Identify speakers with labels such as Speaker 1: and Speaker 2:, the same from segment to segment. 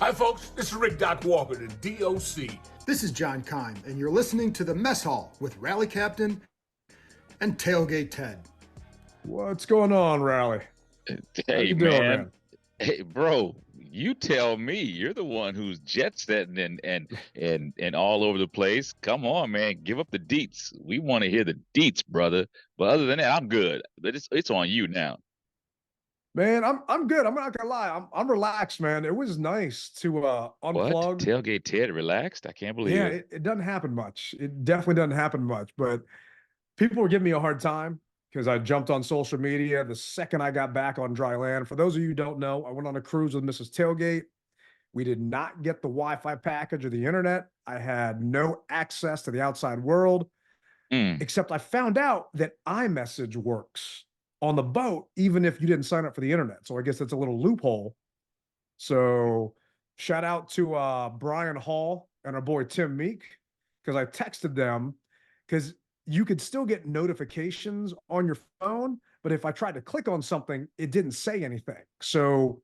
Speaker 1: Hi, folks. This is Rick Doc Walker, the DOC.
Speaker 2: This is John Kime, and you're listening to the Mess Hall with Rally Captain and Tailgate Ted.
Speaker 3: What's going on, Rally?
Speaker 4: Hey,
Speaker 3: How you doing, man?
Speaker 4: Hey, bro, you tell me. You're the one who's jet setting and all over the place. Come on, man. Give up the deets. We want to hear the deets, brother. But other than that, I'm good. But it's on you now.
Speaker 3: Man, I'm good. I'm not gonna lie. I'm relaxed, man. It was nice to
Speaker 4: What?
Speaker 3: unplug.
Speaker 4: Tailgate Ted relaxed? I can't believe
Speaker 3: Yeah,
Speaker 4: it.
Speaker 3: it doesn't happen much. It definitely doesn't happen much. But people were giving me a hard time because I jumped on social media the second I got back on dry land. For those of you who don't know, I went on a cruise with Mrs. Tailgate. We did not get the Wi-Fi package or the internet. I had no access to the outside world, except I found out that iMessage works on the boat, even if you didn't sign up for the internet. So I guess that's a little loophole. So shout out to Brian Hall and our boy Tim Meek, because I texted them because you could still get notifications on your phone, but if I tried to click on something, it didn't say anything. So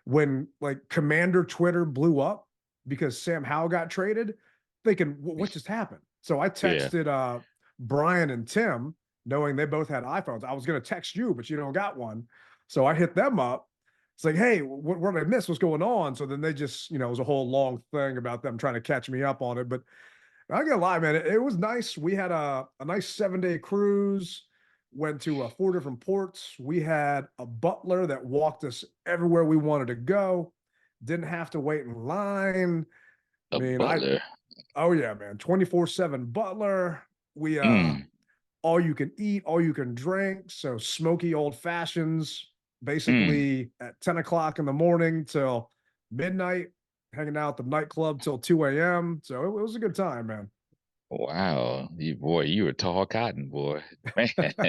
Speaker 3: when like Commander Twitter blew up because Sam Howell got traded, thinking, what just happened? So I texted Brian and Tim, knowing they both had iPhones. I was going to text you, but you don't got one. So I hit them up. It's like, hey, what did I miss? What's going on? So then they just, it was a whole long thing about them trying to catch me up on it. But I ain't gonna lie, man, it was nice. We had a nice 7-day cruise, went to 4 different ports. We had a butler that walked us everywhere we wanted to go. Didn't have to wait in line.
Speaker 4: Butler.
Speaker 3: Oh yeah, man, 24/7 butler. We all you can eat, all you can drink. So smoky old fashions, basically at 10 o'clock in the morning till midnight, hanging out at the nightclub till 2 a.m. So it was a good time, man.
Speaker 4: Wow, you were tall cotton, boy. Man,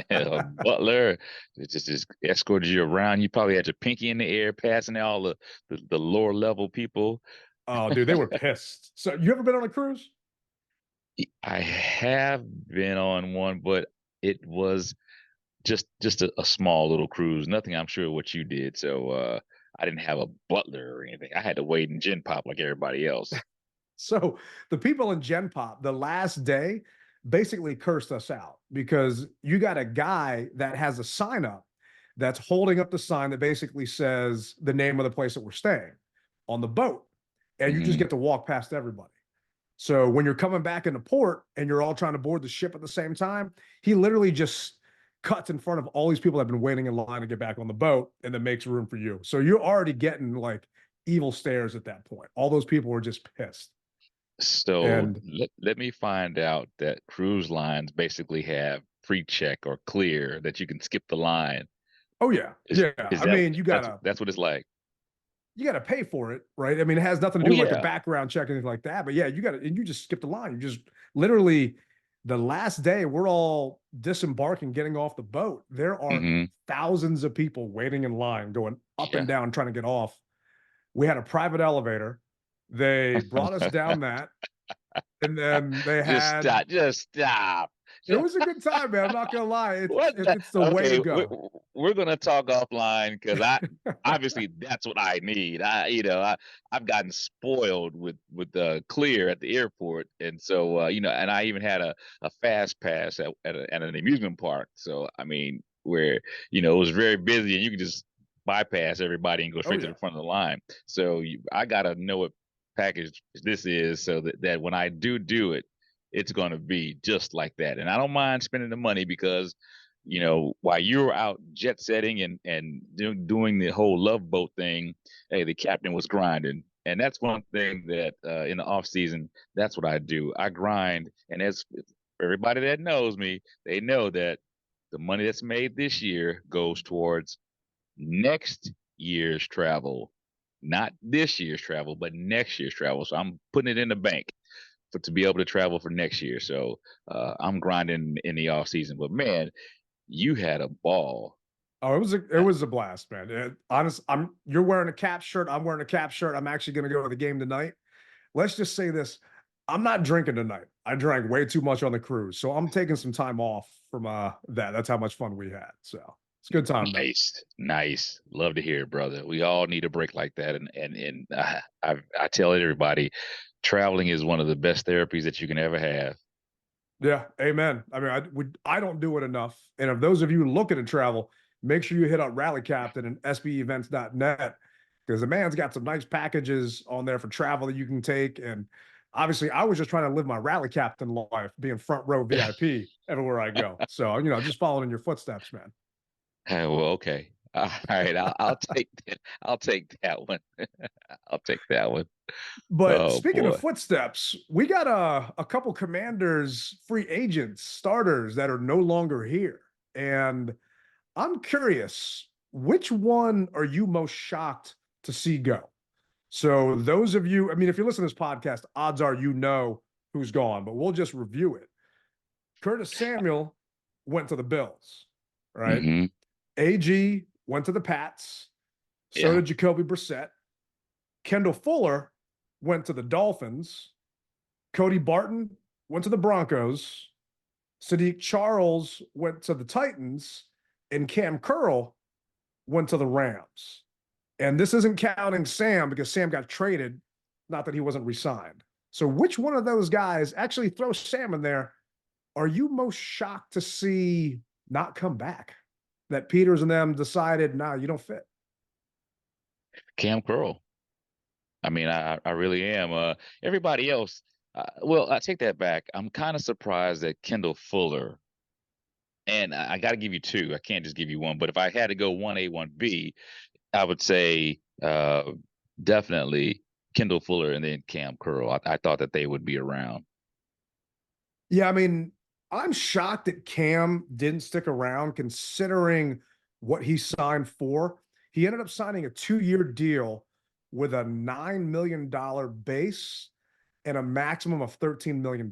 Speaker 4: a butler just escorted you around. You probably had your pinky in the air, passing all the lower level people.
Speaker 3: Oh, dude, they were pissed. So you ever been on a cruise?
Speaker 4: I have been on one, but it was just a small little cruise. Nothing, I'm sure, what you did. So I didn't have a butler or anything. I had to wait in Gen Pop like everybody else.
Speaker 3: So the people in Gen Pop, the last day, basically cursed us out because you got a guy that has a sign up that's holding up the sign that basically says the name of the place that we're staying on the boat. And you just get to walk past everybody. So when you're coming back into port and you're all trying to board the ship at the same time, he literally just cuts in front of all these people that have been waiting in line to get back on the boat and then makes room for you. So you're already getting like evil stares at that point. All those people were just pissed.
Speaker 4: So let me find out that cruise lines basically have pre-check or clear that you can skip the line.
Speaker 3: Oh yeah. I mean,
Speaker 4: that's what it's like.
Speaker 3: You got to pay for it, right? I mean, it has nothing to do with like a background check or anything like that. But yeah, you just skip the line. You just literally the last day we're all disembarking, getting off the boat. There are thousands of people waiting in line, going up and down, trying to get off. We had a private elevator. They brought us down that, and then they had
Speaker 4: just stop.
Speaker 3: It was a good time, man. I'm not gonna lie. It's the way to go.
Speaker 4: We're gonna talk offline because obviously that's what I need. I've gotten spoiled with Clear at the airport, and so and I even had a fast pass at an amusement park. So I mean, where it was very busy, and you can just bypass everybody and go straight to the front of the line. So I gotta know what package this is so that when I do it, it's going to be just like that. And I don't mind spending the money because, while you're out jet setting and doing the whole Love Boat thing, hey, the captain was grinding. And that's one thing that in the off season, that's what I do. I grind. And as everybody that knows me, they know that the money that's made this year goes towards next year's travel, not this year's travel, but next year's travel. So I'm putting it in the bank to be able to travel for next year. So I'm grinding in the off season. But man, you had a ball.
Speaker 3: Oh, it was a blast, man. You're wearing a Cap shirt. I'm wearing a Cap shirt. I'm actually going to go to the game tonight. Let's just say this: I'm not drinking tonight. I drank way too much on the cruise, so I'm taking some time off from that. That's how much fun we had. So It's a good time though.
Speaker 4: Nice. Love to hear it, brother. We all need a break like that. And I tell everybody, traveling is one of the best therapies that you can ever have.
Speaker 3: Yeah, amen. I mean, I don't do it enough. And if those of you looking to travel, make sure you hit up Rally Captain and sbevents.net because the man's got some nice packages on there for travel that you can take. And obviously, I was just trying to live my Rally Captain life, being front row VIP everywhere I go. So, just following in your footsteps, man.
Speaker 4: Well, okay. All right. I'll take that. I'll take that one. I'll take that one.
Speaker 3: But
Speaker 4: Oh
Speaker 3: speaking of
Speaker 4: boy.
Speaker 3: footsteps, we got a couple Commanders free agents, starters that are no longer here. And I'm curious, which one are you most shocked to see go? So those of you, I mean, if you listen to this podcast, odds are you know who's gone, but we'll just review it. Curtis Samuel went to the Bills, right?
Speaker 4: Hmm.
Speaker 3: AG went to the Pats. So
Speaker 4: Yeah.
Speaker 3: did Jacoby Brissett. Kendall Fuller went to the Dolphins. Cody Barton went to the Broncos. Sadiq Charles went to the Titans. And Cam Curl went to the Rams. And this isn't counting Sam because Sam got traded, not that he wasn't re-signed. So which one of those guys, actually throw Sam in there, are you most shocked to see not come back? That Peters and them decided, nah, you don't fit.
Speaker 4: Cam Curl. I mean, I really am. Everybody else, well, I take that back. I'm kind of surprised that Kendall Fuller, and I got to give you two. I can't just give you one. But if I had to go 1A, 1B, I would say definitely Kendall Fuller and then Cam Curl. I thought that they would be around.
Speaker 3: Yeah, I mean, I'm shocked that Cam didn't stick around considering what he signed for. He ended up signing a 2-year deal with a $9 million base and a maximum of $13 million.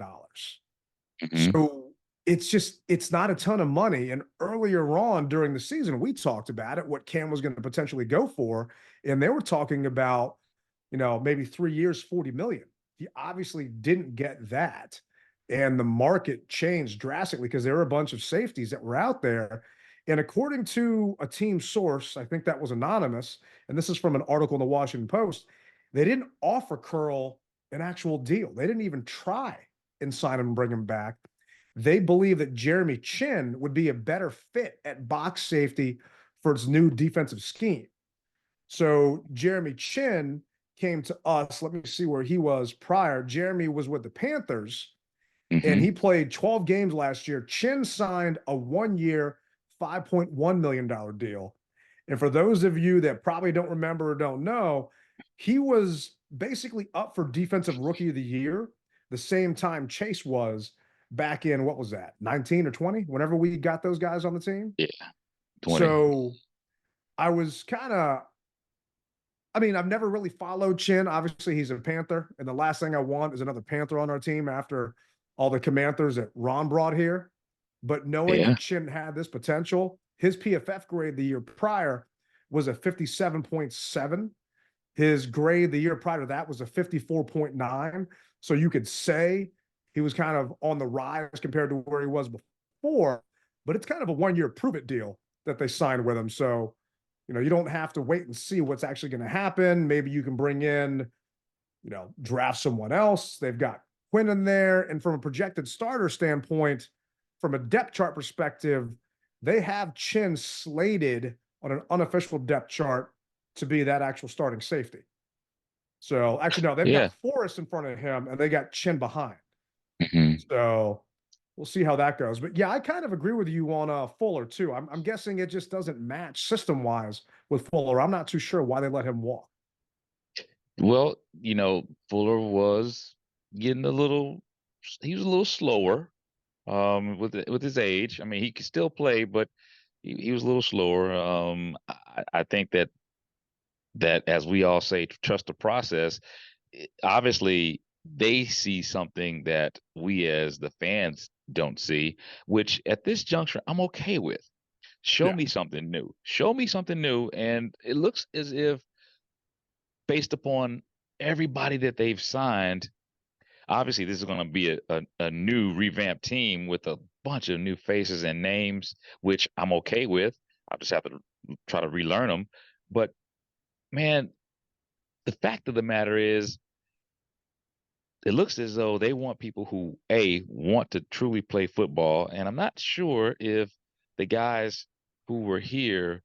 Speaker 4: Hmm.
Speaker 3: So it's not a ton of money. And earlier on during the season, we talked about it, what Cam was going to potentially go for. And they were talking about, maybe 3 years, 40 million. He obviously didn't get that. And the market changed drastically because there were a bunch of safeties that were out there. And according to a team source, I think that was anonymous, and this is from an article in the Washington Post, they didn't offer Curl an actual deal. They didn't even try and sign him and bring him back. They believe that Jeremy Chin would be a better fit at box safety for its new defensive scheme. So Jeremy Chin came to us. Let me see where he was prior. Jeremy was with the Panthers and
Speaker 4: Hmm.
Speaker 3: he played 12 games last year. Chin signed a 1-year, $5.1 million deal. And for those of you that probably don't remember or don't know, he was basically up for Defensive Rookie of the Year the same time Chase was back in, what was that, 19 or 20, whenever we got those guys on the team.
Speaker 4: Yeah, 20.
Speaker 3: So I was I've never really followed Chin. Obviously, he's a Panther. And the last thing I want is another Panther on our team after all the Commanders that Ron brought here. But knowing
Speaker 4: Yeah.
Speaker 3: that Chin had this potential, his PFF grade the year prior was a 57.7. His grade the year prior to that was a 54.9. So you could say he was kind of on the rise compared to where he was before, but it's kind of a 1-year prove it deal that they signed with him. So, you don't have to wait and see what's actually going to happen. Maybe you can bring in, draft someone else. They've got Quinn in there. And from a projected starter standpoint, from a depth chart perspective, they have Chin slated on an unofficial depth chart to be that actual starting safety. So actually, no, they've
Speaker 4: Yeah.
Speaker 3: got Forrest in front of him and they got Chin behind.
Speaker 4: Hmm.
Speaker 3: So we'll see how that goes. But yeah, I kind of agree with you on Fuller too. I'm guessing it just doesn't match system wise with Fuller. I'm not too sure why they let him walk.
Speaker 4: Well, Fuller was getting he was a little slower with his age. I mean, he could still play, but he was a little slower. I think that as we all say, trust the process. Obviously, they see something that we as the fans don't see, which at this juncture I'm okay with. Show
Speaker 3: Yeah.
Speaker 4: me something new. Show me something new, and it looks as if based upon everybody that they've signed. Obviously, this is going to be a new revamped team with a bunch of new faces and names, which I'm okay with. I'll just have to try to relearn them. But man, the fact of the matter is, it looks as though they want people who want to truly play football, and I'm not sure if the guys who were here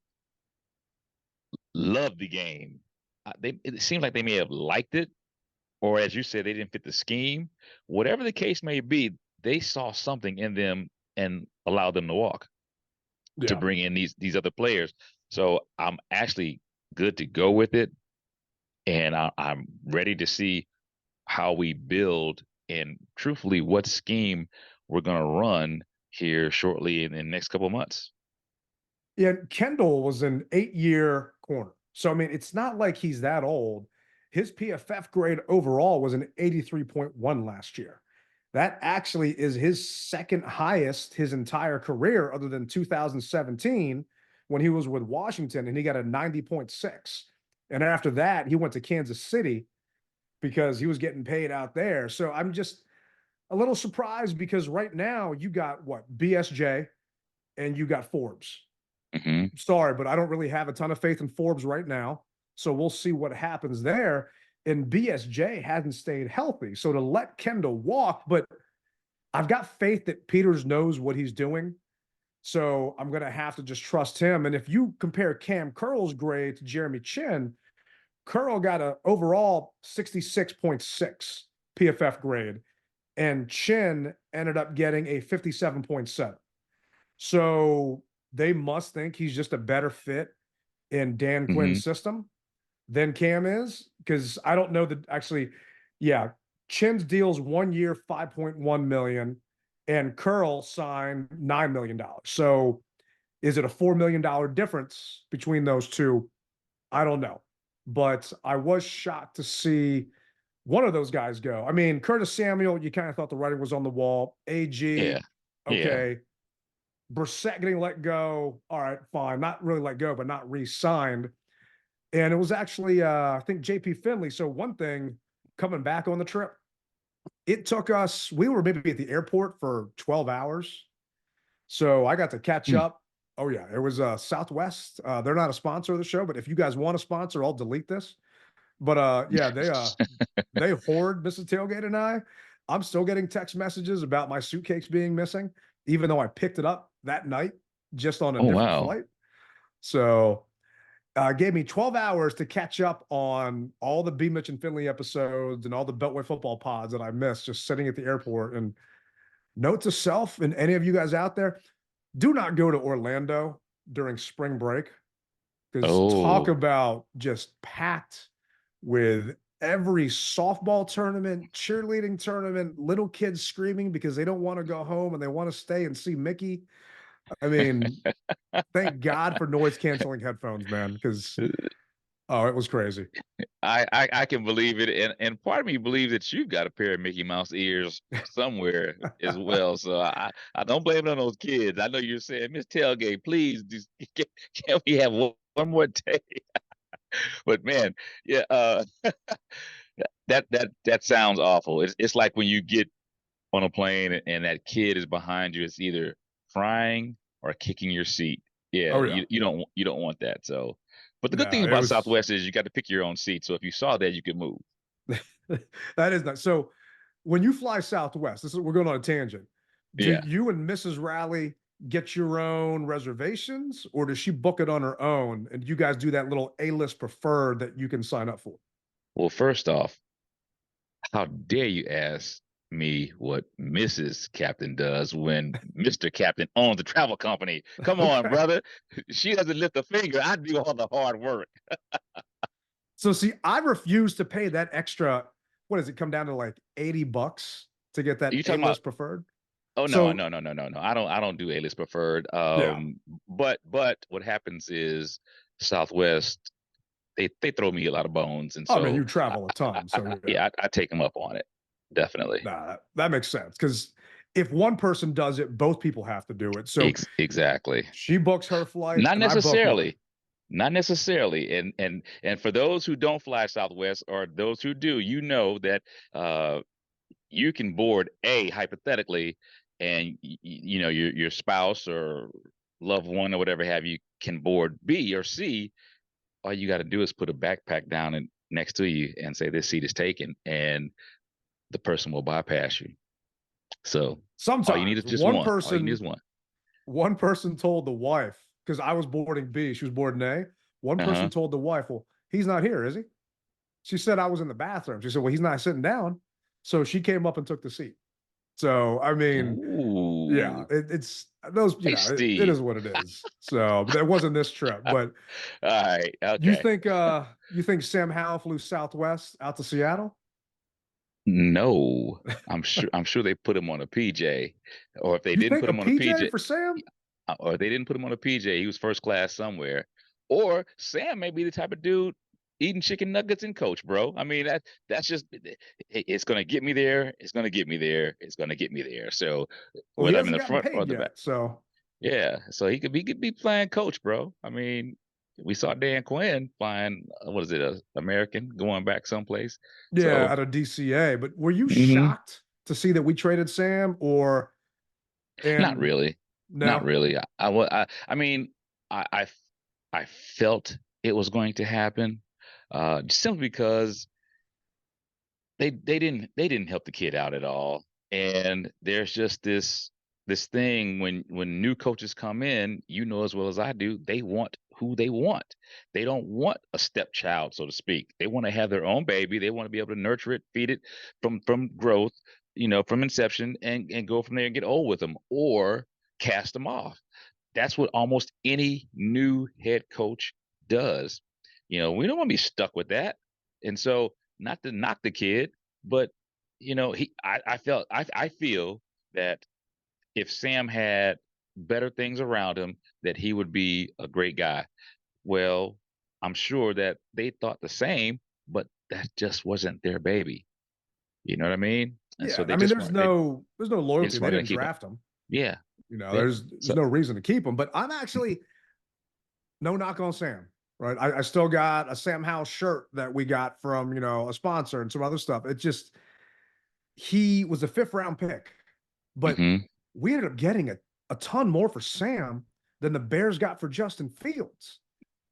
Speaker 4: loved the game. It seems like they may have liked it, or as you said, they didn't fit the scheme. Whatever the case may be, they saw something in them and allowed them to walk, to
Speaker 3: Yeah.
Speaker 4: bring in these other players. So I'm actually good to go with it, and I'm ready to see how we build and truthfully what scheme we're going to run here shortly in the next couple of months.
Speaker 3: Yeah, Kendall was an 8-year corner. So, I mean, it's not like he's that old. His PFF grade overall was an 83.1 last year. That actually is his second highest his entire career, other than 2017 when he was with Washington and he got a 90.6. And after that, he went to Kansas City because he was getting paid out there. So I'm just a little surprised because right now you got what, BSJ and you got Forbes.
Speaker 4: Mm-hmm.
Speaker 3: Sorry, but I don't really have a ton of faith in Forbes right now. So we'll see what happens there. And BSJ hasn't stayed healthy. So to let Kendall walk, but I've got faith that Peters knows what he's doing. So I'm going to have to just trust him. And if you compare Cam Curl's grade to Jeremy Chin, Curl got an overall 66.6 PFF grade, and Chin ended up getting a 57.7. So they must think he's just a better fit in Dan Quinn's system than Cam is, because I don't know that actually. Yeah, Chin's deal's 1 year, 5.1 million, and Curl signed $9 million. So is it a $4 million difference between those two? I don't know. But I was shocked to see one of those guys go. I mean, Curtis Samuel, you kind of thought the writing was on the wall. AG, okay. Brissett getting let go. All right, fine. Not really let go, but not re-signed. And it was actually, I think, JP Finley. So one thing, coming back on the trip, it took us, we were maybe at the airport for 12 hours. So I got to catch up. Oh, yeah. It was Southwest. They're not a sponsor of the show, but if you guys want a sponsor, I'll delete this. But yeah, they hoard Mrs. Tailgate and I. I'm still getting text messages about my suitcase being missing, even though I picked it up that night just on a different flight. So gave me 12 hours to catch up on all the B. Mitch and Finley episodes and all the Beltway football pods that I missed just sitting at the airport. And note to self, and any of you guys out there, do not go to Orlando during spring break, because talk about just packed with every softball tournament, cheerleading tournament, little kids screaming because they don't want to go home and they want to stay and see Mickey. I mean, thank God for noise canceling headphones, man, because it was crazy.
Speaker 4: I can believe it, and part of me believes that you've got a pair of Mickey Mouse ears somewhere as well. So I don't blame it on those kids. I know you're saying, Miss Tailgate, please, just, can we have one more day? But man, yeah, that sounds awful. It's like when you get on a plane and that kid is behind you. It's either crying or kicking your seat. Yeah, you don't want that. So, but the good thing about Southwest is you got to pick your own seat. So if you saw that, you could move.
Speaker 3: That is nice. So when you fly Southwest, we're going on a tangent. Do you and Mrs. Raleigh get your own reservations, or does she book it on her own and you guys do that little A-list preferred that you can sign up for?
Speaker 4: Well, first off, how dare you ask me what Mrs. Captain does when Mr. Captain owns the travel company? Come on, brother. She doesn't lift a finger. I do all the hard work.
Speaker 3: So see, I refuse to pay that extra. What does it come down to, like $80 to get that A-list preferred?
Speaker 4: Oh, no. I don't do A-list preferred. But what happens is Southwest, they throw me a lot of bones, and so
Speaker 3: I mean, you travel a ton, so
Speaker 4: I take them up on it. Definitely.
Speaker 3: Nah, that makes sense, because if one person does it, both people have to do it. So
Speaker 4: exactly.
Speaker 3: She books her flight.
Speaker 4: Not necessarily. Not necessarily. And for those who don't fly Southwest, or those who do, you know that you can board hypothetically, and you know your spouse or loved one or whatever have you can board B or C, all you got to do is put a backpack down and next to you and say this seat is taken, and the person will bypass you. So all you need is
Speaker 3: Sometimes
Speaker 4: just one. All you need is one.
Speaker 3: one person told the wife, because I was boarding B, she was boarding A. One person told the wife, well, he's not here, is he? She said I was in the bathroom. She said, well, he's not sitting down. So she came up and took the seat. So, I mean, yeah,
Speaker 4: Ooh.
Speaker 3: it's those,
Speaker 4: Hey,
Speaker 3: it is
Speaker 4: Steve.
Speaker 3: what it is. So, but that wasn't this trip. But
Speaker 4: All right.
Speaker 3: you
Speaker 4: Okay.
Speaker 3: think Sam Howell flew Southwest out to Seattle?
Speaker 4: No, I'm sure they put him on a PJ, or if they
Speaker 3: You
Speaker 4: didn't
Speaker 3: think
Speaker 4: put
Speaker 3: a
Speaker 4: him on a
Speaker 3: PJ
Speaker 4: PJ,
Speaker 3: for Sam?
Speaker 4: or if they didn't put him on a PJ, he was first class somewhere. Or Sam may be the type of dude eating chicken nuggets in coach, bro. I mean, that's just it's gonna get me there. It's gonna get me there. It's gonna get me there. So
Speaker 3: Well, he
Speaker 4: whether I'm in
Speaker 3: hasn't
Speaker 4: the
Speaker 3: gotten
Speaker 4: front or
Speaker 3: paid
Speaker 4: the back,
Speaker 3: yet. So
Speaker 4: yeah. So he could be playing coach, bro. I mean, we saw Dan Quinn flying. What is it? A American going back someplace.
Speaker 3: yeah,
Speaker 4: So
Speaker 3: out of DCA. But were you
Speaker 4: mhm.
Speaker 3: shocked to see that we traded Sam, or
Speaker 4: Not
Speaker 3: and
Speaker 4: really. Not
Speaker 3: no?
Speaker 4: really. I mean, I felt it was going to happen, simply because they didn't help the kid out at all. And there's just this thing when new coaches come in, you know as well as I do, they want who they want. They don't want a stepchild, so to speak. They want to have their own baby. They want to be able to nurture it, feed it from growth, from inception, and go from there and get old with them or cast them off. That's what almost any new head coach does. We don't want to be stuck with that. And so, not to knock the kid, but I feel that if Sam had better things around him, that he would be a great guy. Well, I'm sure that they thought the same, but that just wasn't their baby. You know what I mean? And so
Speaker 3: Yeah,
Speaker 4: they
Speaker 3: I mean,
Speaker 4: just weren't.
Speaker 3: there's no
Speaker 4: They
Speaker 3: loyalty.
Speaker 4: just
Speaker 3: They
Speaker 4: weren't going
Speaker 3: didn't
Speaker 4: to keep him.
Speaker 3: draft him.
Speaker 4: Yeah. Yeah.
Speaker 3: There's
Speaker 4: So
Speaker 3: no reason to keep him. But I'm actually no knock on Sam. Right, I still got a Sam Howell shirt that we got from a sponsor and some other stuff. It just he was a fifth round pick, but
Speaker 4: hmm
Speaker 3: we ended up getting a ton more for Sam than the Bears got for Justin Fields.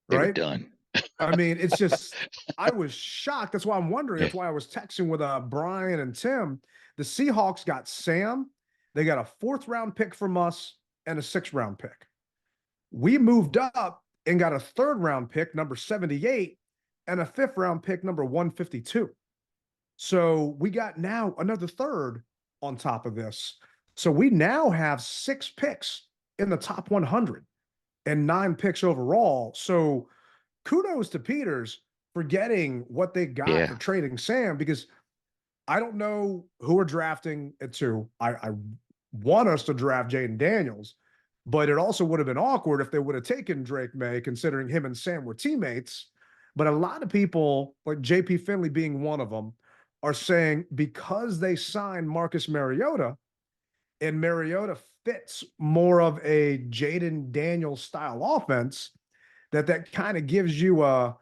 Speaker 4: they were
Speaker 3: Right,
Speaker 4: done.
Speaker 3: I mean, it's just I was shocked. That's why I'm wondering.
Speaker 4: Yeah.
Speaker 3: That's why I was texting with Brian and Tim. The Seahawks got Sam. They got a fourth round pick from us and a sixth round pick. We moved up and got a third round pick, number 78, and a fifth round pick, number 152. So we got now another third on top of this. So we now have 6 picks in the top 100 and 9 picks overall. So kudos to Peters for getting what they got
Speaker 4: Yeah.
Speaker 3: for trading Sam, because I don't know who we're drafting at 2. I want us to draft Jaden Daniels, but it also would have been awkward if they would have taken Drake May, considering him and Sam were teammates. But a lot of people, like JP Finley being one of them, are saying because they signed Marcus Mariota and Mariota fits more of a Jaden Daniels style offense, that kind of gives you a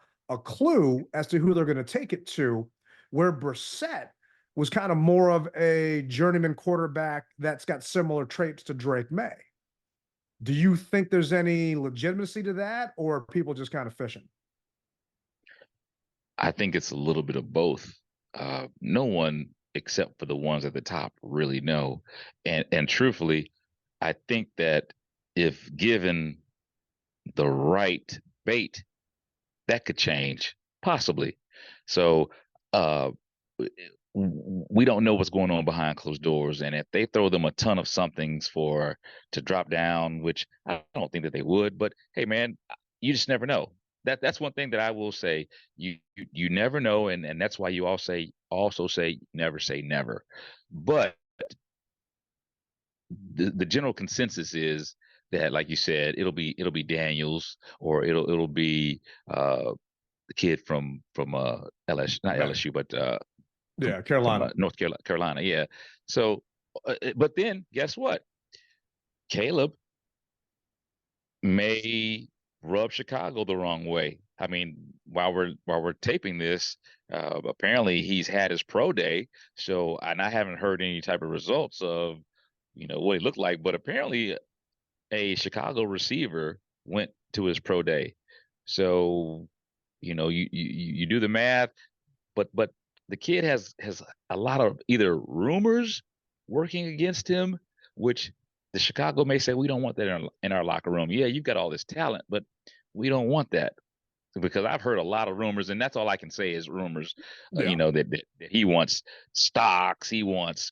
Speaker 3: clue as to who they're going to take it to, where Brissett was kind of more of a journeyman quarterback that's got similar traits to Drake May. Do you think there's any legitimacy to that, or are people just kind of fishing?
Speaker 4: I think it's a little bit of both. No one except for the ones at the top really know. And truthfully, I think that if given the right bait, that could change, possibly. So uh, we don't know what's going on behind closed doors. And if they throw them a ton of somethings to drop down, which I don't think that they would, but hey, man, you just never know. That's one thing that I will say. You never know, and that's why you also say never say never. But the general consensus is that, like you said, it'll be Daniels, or it'll be the kid from LSU, not
Speaker 3: Right.
Speaker 4: LSU, but from
Speaker 3: Yeah, Carolina.
Speaker 4: North Carolina. Yeah. So, but then guess what? Caleb may rub Chicago the wrong way. I mean, while we're taping this, apparently he's had his pro day. So, and I haven't heard any type of results of what he looked like, but apparently a Chicago receiver went to his pro day. So, you do the math, but the kid has a lot of either rumors working against him, which the Chicago may say we don't want that in our locker room. Yeah, you've got all this talent, but we don't want that because I've heard a lot of rumors, and that's all I can say is rumors.
Speaker 3: Yeah.
Speaker 4: That he wants stocks, he wants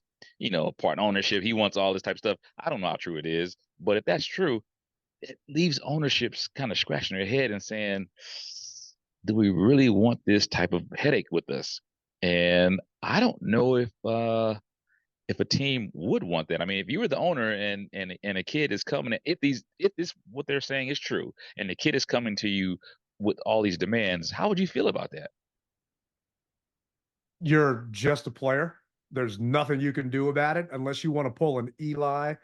Speaker 4: part ownership, he wants all this type of stuff. I don't know how true it is, but if that's true, it leaves ownerships kind of scratching their head and saying, do we really want this type of headache with us? And I don't know if a team would want that. I mean, if you were the owner and a kid is coming, if this what they're saying is true, and the kid is coming to you with all these demands, how would you feel about that?
Speaker 3: You're just a player. There's nothing you can do about it unless you want to pull an Eli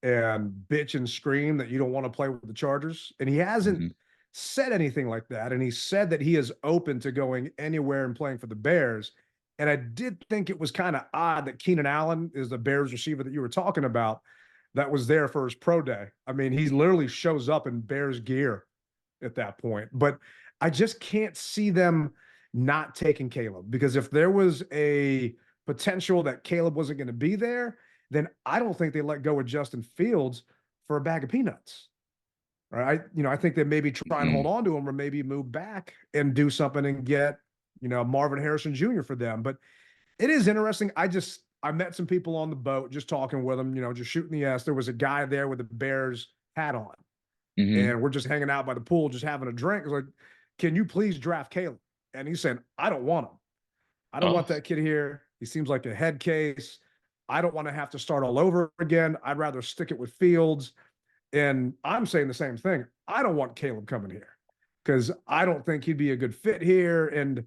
Speaker 3: and bitch and scream that you don't want to play with the Chargers. And he hasn't
Speaker 4: Hmm.
Speaker 3: said anything like that. And he said that he is open to going anywhere and playing for the Bears. And I did think it was kind of odd that Keenan Allen is the Bears receiver that you were talking about that was there for his pro day. I mean, he literally shows up in Bears gear at that point. But I just can't see them not taking Caleb because if there was a potential that Caleb wasn't going to be there, then I don't think they let go of Justin Fields for a bag of peanuts. Right. I think they maybe try and hold
Speaker 4: Hmm.
Speaker 3: on to him or maybe move back and do something and get, Marvin Harrison Jr. for them. But it is interesting. I met some people on the boat just talking with them, just shooting the ass. There was a guy there with the Bears hat on,
Speaker 4: Hmm.
Speaker 3: and we're just hanging out by the pool, just having a drink. It's like, can you please draft Caleb? And he's saying, I don't want him. I don't
Speaker 4: Oh,
Speaker 3: want that kid here. He seems like a head case. I don't want to have to start all over again. I'd rather stick it with Fields. And I'm saying the same thing. I don't want Caleb coming here because I don't think he'd be a good fit here. And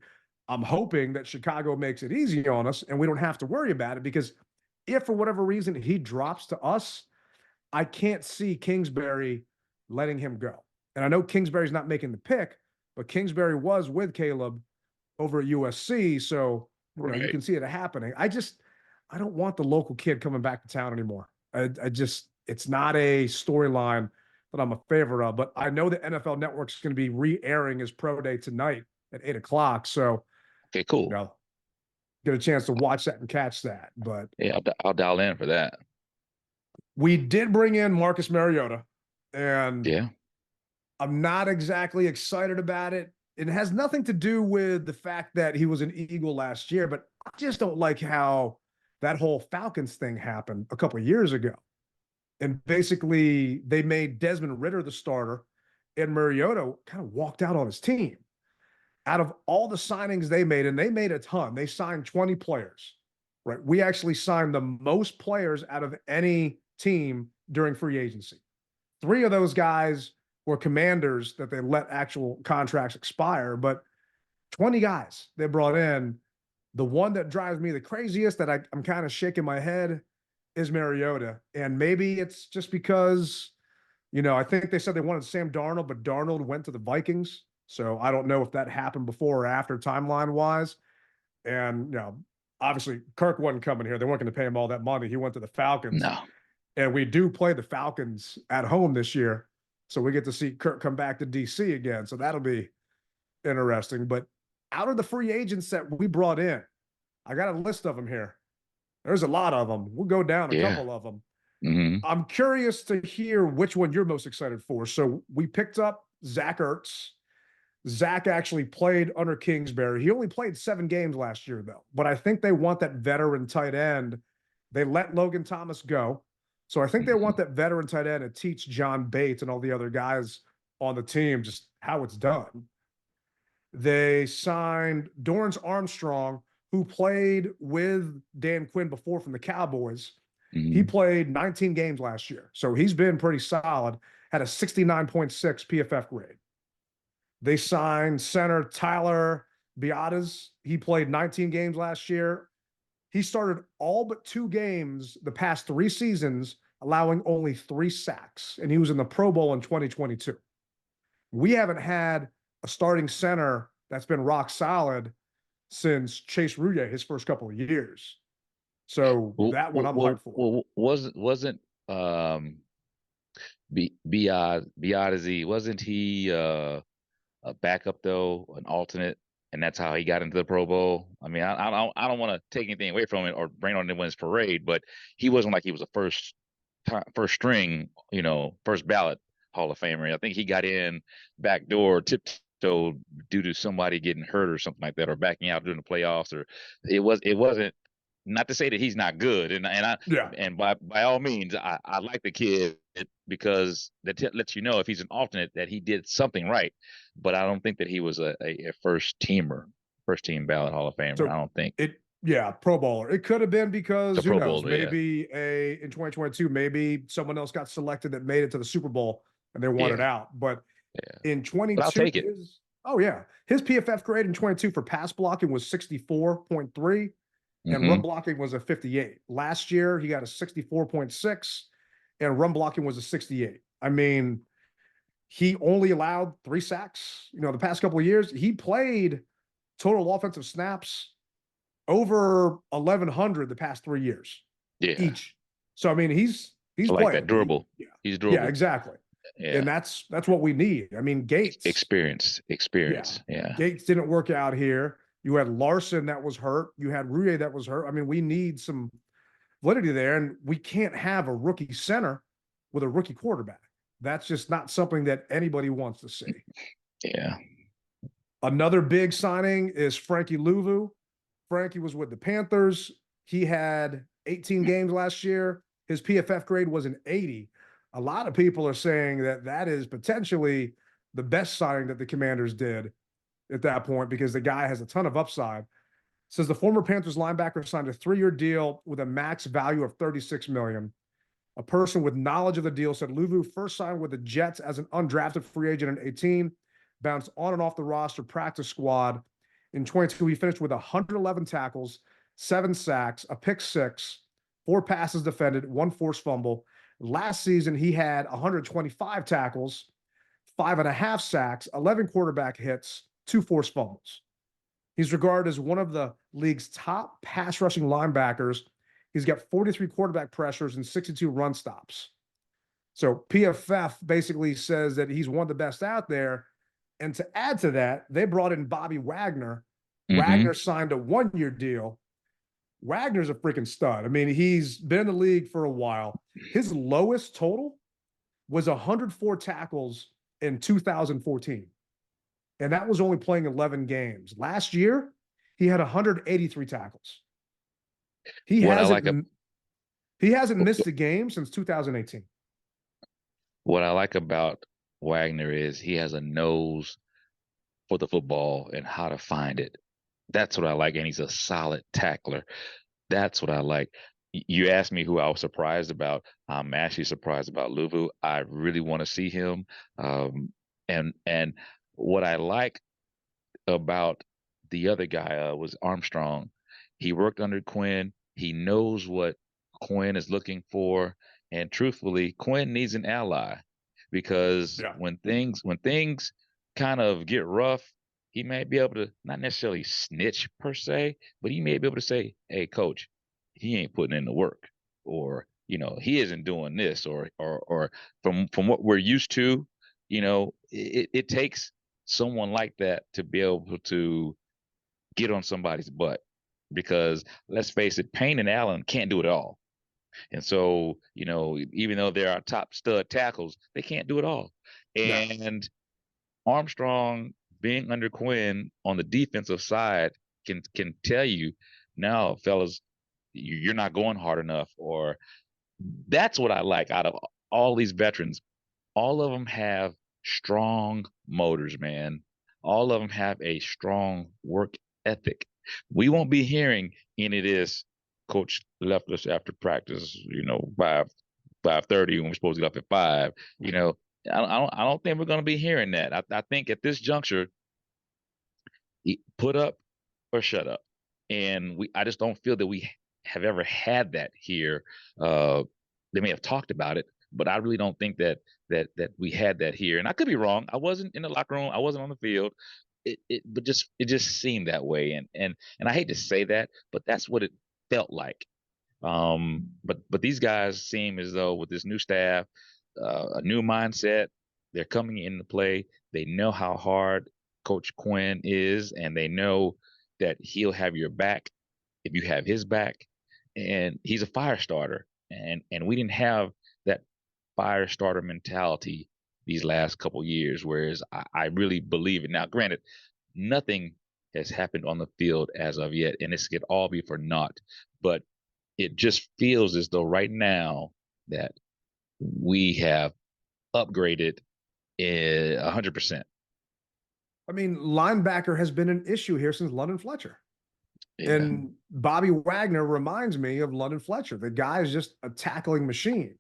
Speaker 3: I'm hoping that Chicago makes it easy on us and we don't have to worry about it because if for whatever reason he drops to us, I can't see Kingsbury letting him go. And I know Kingsbury's not making the pick, but Kingsbury was with Caleb over at USC. So, you
Speaker 4: right.
Speaker 3: can see it happening. I don't want the local kid coming back to town anymore. It's not a storyline that I'm a favor of, but I know the NFL Network's going to be re-airing his pro day tonight at 8 o'clock. So,
Speaker 4: Okay,
Speaker 3: you
Speaker 4: cool.
Speaker 3: know, get a chance to watch that and catch that. But
Speaker 4: Yeah, I'll dial in for that.
Speaker 3: we did bring in Marcus Mariota, and
Speaker 4: Yeah.
Speaker 3: I'm not exactly excited about it. It has nothing to do with the fact that he was an Eagle last year, but I just don't like how that whole Falcons thing happened a couple of years ago. And basically, they made Desmond Ritter the starter, and Mariota kind of walked out on his team. Out of all the signings they made, and they made a ton, they signed 20 players, right? We actually signed the most players out of any team during free agency. Three of those guys were commanders that they let actual contracts expire, but 20 guys they brought in. The one that drives me the craziest that I'm kind of shaking my head is Mariota. And maybe it's just because, I think they said they wanted Sam Darnold, but Darnold went to the Vikings. So I don't know if that happened before or after timeline wise. And, obviously Kirk wasn't coming here. They weren't going to pay him all that money. He went to the Falcons.
Speaker 4: No.
Speaker 3: And we do play the Falcons at home this year. So we get to see Kirk come back to DC again. So that'll be interesting. But out of the free agents that we brought in, I got a list of them here. There's a lot of them. We'll go down a
Speaker 4: Yeah.
Speaker 3: couple of them.
Speaker 4: Hmm.
Speaker 3: I'm curious to hear which one you're most excited for. So we picked up Zach Ertz. Zach actually played under Kingsbury. He only played 7 games last year, though. But I think they want that veteran tight end. They let Logan Thomas go. So I think they want that veteran tight end to teach John Bates and all the other guys on the team just how it's done. They signed Dorrance Armstrong, who played with Dan Quinn before from the Cowboys. He
Speaker 4: Hmm.
Speaker 3: played 19 games last year. So he's been pretty solid, had a 69.6 PFF grade. They signed center Tyler Biadasz. He played 19 games last year. He started all but 2 games the past 3 seasons, allowing only 3 sacks, and he was in the Pro Bowl in 2022. We haven't had a starting center that's been rock solid since Chase Rouye his first couple of years. So
Speaker 4: Well,
Speaker 3: that one
Speaker 4: well,
Speaker 3: I'm
Speaker 4: well,
Speaker 3: hyped for.
Speaker 4: well, wasn't Biadazi, wasn't he a backup though, an alternate, and that's how he got into the Pro Bowl? I mean, I don't want to take anything away from it or bring on anyone's parade, but he wasn't like he was a first string, first ballot Hall of Famer. I think he got in back door, tiptoed due to somebody getting hurt or something like that, or backing out during the playoffs, or it wasn't. Not to say that he's not good,
Speaker 3: Yeah.
Speaker 4: and by all means, I like the kid because lets you know if he's an alternate that he did something right, but I don't think that he was a first teamer, first team ballot Hall of Famer.
Speaker 3: So
Speaker 4: I don't think
Speaker 3: yeah, Pro Bowler. It could have been
Speaker 4: a
Speaker 3: because who
Speaker 4: Pro
Speaker 3: knows?
Speaker 4: Bowler. Yeah,
Speaker 3: Maybe in 2022, maybe someone else got selected that made it to the Super Bowl and they wanted
Speaker 4: yeah,
Speaker 3: out. But
Speaker 4: yeah.
Speaker 3: in
Speaker 4: But I'll
Speaker 3: 22,
Speaker 4: take it.
Speaker 3: his PFF grade in 22 for pass blocking was 64.3 and run
Speaker 4: Hmm.
Speaker 3: blocking was a 58. Last year, he got a 64.6 and run blocking was a 68. I mean, he only allowed 3 sacks. The past couple of years, he played total offensive snaps over 1,100 the past 3 years
Speaker 4: Yeah,
Speaker 3: each. So I mean, he's
Speaker 4: I like that.
Speaker 3: playing.
Speaker 4: Durable.
Speaker 3: Yeah,
Speaker 4: He's
Speaker 3: yeah,
Speaker 4: durable.
Speaker 3: exactly. And
Speaker 4: Yeah,
Speaker 3: that's what we need. I mean, Gates.
Speaker 4: experience,
Speaker 3: Yeah,
Speaker 4: experience. Yeah,
Speaker 3: Gates didn't work out here. You had Larson that was hurt. You had Rouye that was hurt. I mean, we need some validity there, and we can't have a rookie center with a rookie quarterback. That's just not something that anybody wants to see.
Speaker 4: yeah.
Speaker 3: Another big signing is Frankie Louvu. Frankie was with the Panthers. He had 18 games last year. His PFF grade was an 80. A lot of people are saying that that is potentially the best signing that the Commanders did at that point because the guy has a ton of upside. Says the former Panthers linebacker signed a 3-year deal with a max value of $36 million. A person with knowledge of the deal said Louvu first signed with the Jets as an undrafted free agent in 18, bounced on and off the roster practice squad. In 22, he finished with 111 tackles, 7 sacks, a pick six, 4 passes defended, 1 forced fumble. Last season, he had 125 tackles, 5.5 sacks, 11 quarterback hits, 2 forced fumbles. He's regarded as one of the league's top pass rushing linebackers. He's got 43 quarterback pressures and 62 run stops. So PFF basically says that he's one of the best out there. And to add to that, they brought in Bobby Wagner.
Speaker 4: Hmm.
Speaker 3: Wagner signed a 1-year deal. Wagner's a freaking stud. I mean, he's been in the league for a while. His lowest total was 104 tackles in 2014. And that was only playing 11 games. Last year, he had 183 tackles. He
Speaker 4: What I like
Speaker 3: hasn't he hasn't missed a game since 2018.
Speaker 4: what I like about Wagner is he has a nose for the football and how to find it. That's what I like, and he's a solid tackler. That's what I like. You asked me who I was surprised about. I'm actually surprised about Luvu. I really want to see him. And what I like about the other guy was Armstrong. He worked under Quinn. He knows what Quinn is looking for, and truthfully, Quinn needs an ally because
Speaker 3: Yeah.
Speaker 4: when things kind of get rough, he may be able to not necessarily snitch per se, but he may be able to say, "Hey, coach, he ain't putting in the work," or he isn't doing this, or from what we're used to, it takes someone like that to be able to get on somebody's butt because let's face it, Payne and Allen can't do it all. And so, even though they're our top stud tackles, they can't do it all.
Speaker 3: No.
Speaker 4: And Armstrong being under Quinn on the defensive side can tell you, no, fellas, you're not going hard enough. Or that's what I like out of all these veterans. All of them have strong motors, man. All of them have a strong work ethic. We won't be hearing any of this. Coach left us after practice, 5:30 when we're supposed to get up at 5. I don't think we're going to be hearing that. I think at this juncture, put up or shut up, and I just don't feel that we have ever had that here. Uh, they may have talked about it, but I really don't think that we had that here. And I could be wrong. I wasn't in the locker room. I wasn't on the field. It just seemed that way. And I hate to say that, but that's what it felt like. But these guys seem as though with this new staff, a new mindset. They're coming into play. They know how hard Coach Quinn is, and they know that he'll have your back if you have his back. And he's a fire starter, and we didn't have that fire starter mentality these last couple years. Whereas I really believe it. Now, granted, nothing has happened on the field as of yet, and this could all be for naught. But it just feels as though right now that we have upgraded 100%.
Speaker 3: I mean, linebacker has been an issue here since London Fletcher.
Speaker 4: Yeah.
Speaker 3: And Bobby Wagner reminds me of London Fletcher. The guy is just a tackling machine.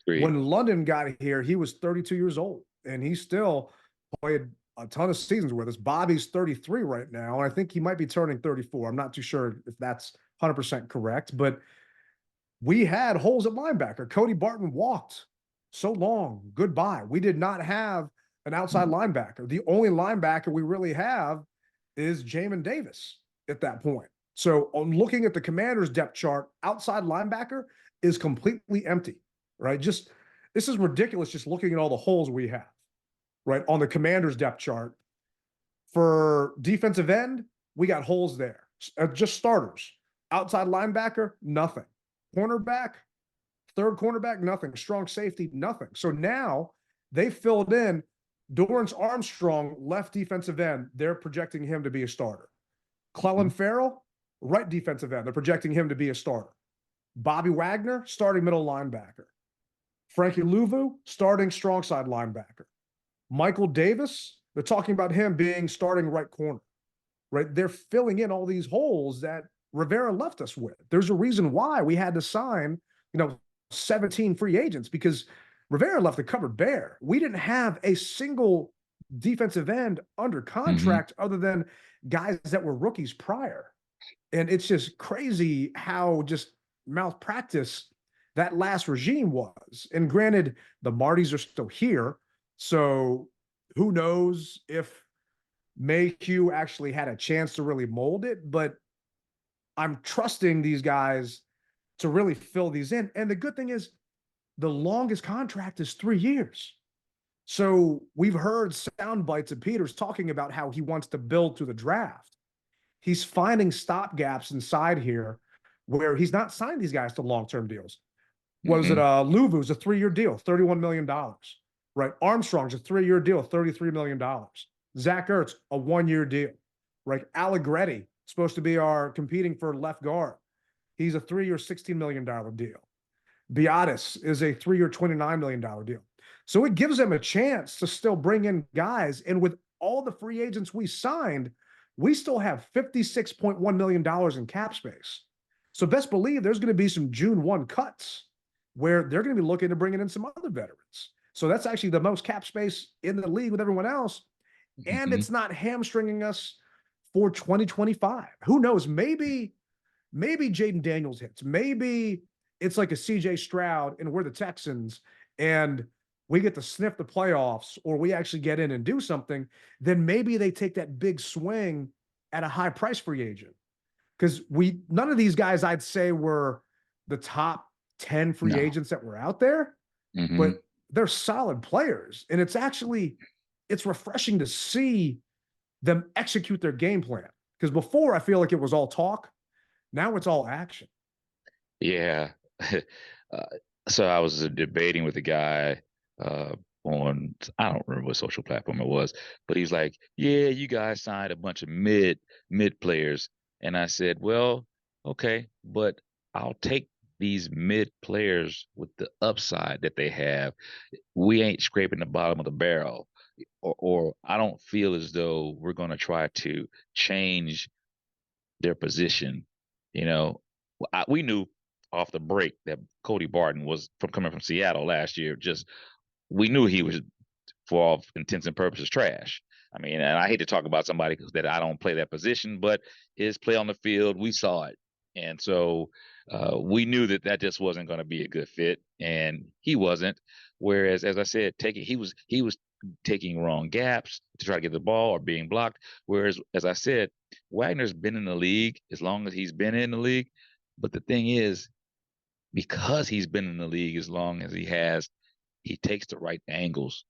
Speaker 4: Agreed.
Speaker 3: When London got here, he was 32 years old, and he still played a ton of seasons with us. Bobby's 33 right now, and I think he might be turning 34. I'm not too sure if that's 100% correct, but we had holes at linebacker. Cody Barton walked so long. Goodbye. We did not have an outside linebacker. The only linebacker we really have is Jamin Davis at that point. So on looking at the Commanders depth chart, outside linebacker is completely empty, right? Just this is ridiculous just looking at all the holes we have, right? On the Commanders depth chart. For defensive end, we got holes there. Just starters. Outside linebacker, nothing. Cornerback, third cornerback, nothing. Strong safety, nothing. So now they filled in Dorrance Armstrong, left defensive end. They're projecting him to be a starter. Clellan Farrell, right defensive end. They're projecting him to be a starter. Bobby Wagner, starting middle linebacker. Frankie Louvu, starting strong side linebacker. Michael Davis, they're talking about him being starting right corner, right? They're filling in all these holes that Rivera left us with. There's a reason why we had to sign, 17 free agents, because Rivera left the cupboard bare. We didn't have a single defensive end under contract other than guys that were rookies prior. And it's just crazy how just malpractice that last regime was. And granted, the Martys are still here. So who knows if Mayhew actually had a chance to really mold it, but I'm trusting these guys to really fill these in. And the good thing is the longest contract is 3 years. So we've heard sound bites of Peters talking about how he wants to build to the draft. He's finding stopgaps inside here where he's not signed these guys to long-term deals. Was it Louvu's a 3-year deal, $31 million, right? Armstrong's a 3-year deal, $33 million. Zach Ertz, a 1-year deal, right? Allegretti, supposed to be our competing for left guard. He's a 3-year, $16 million deal. Biadasz is a 3-year, $29 million deal. So it gives them a chance to still bring in guys. And with all the free agents we signed, we still have $56.1 million in cap space. So best believe there's going to be some June 1 cuts where they're going to be looking to bring in some other veterans. So that's actually the most cap space in the league with everyone else. And it's not hamstringing us for 2025. Who knows? Maybe Jaden Daniels hits. Maybe it's like a CJ Stroud and we're the Texans and we get to sniff the playoffs, or we actually get in and do something. Then maybe they take that big swing at a high price free agent. Because none of these guys I'd say were the top 10 free agents that were out there, but they're solid players. And it's refreshing to see them execute their game plan. Because before I feel like it was all talk. Now it's all action.
Speaker 4: Yeah. So I was debating with a guy on, I don't remember what social platform it was, but he's like, yeah, you guys signed a bunch of mid players. And I said, well, okay, but I'll take these mid players with the upside that they have. We ain't scraping the bottom of the barrel, or I don't feel as though we're going to try to change their position. We knew off the break that Cody Barton was coming from Seattle last year. We knew he was, for all intents and purposes, trash. I mean, and I hate to talk about somebody that I don't play that position, but his play on the field, we saw it. And so we knew that just wasn't going to be a good fit, and he wasn't. Whereas, as I said, he was taking wrong gaps to try to get the ball or being blocked. Whereas, as I said, Wagner's been in the league as long as he's been in the league. But the thing is, because he's been in the league as long as he has, he takes the right angles.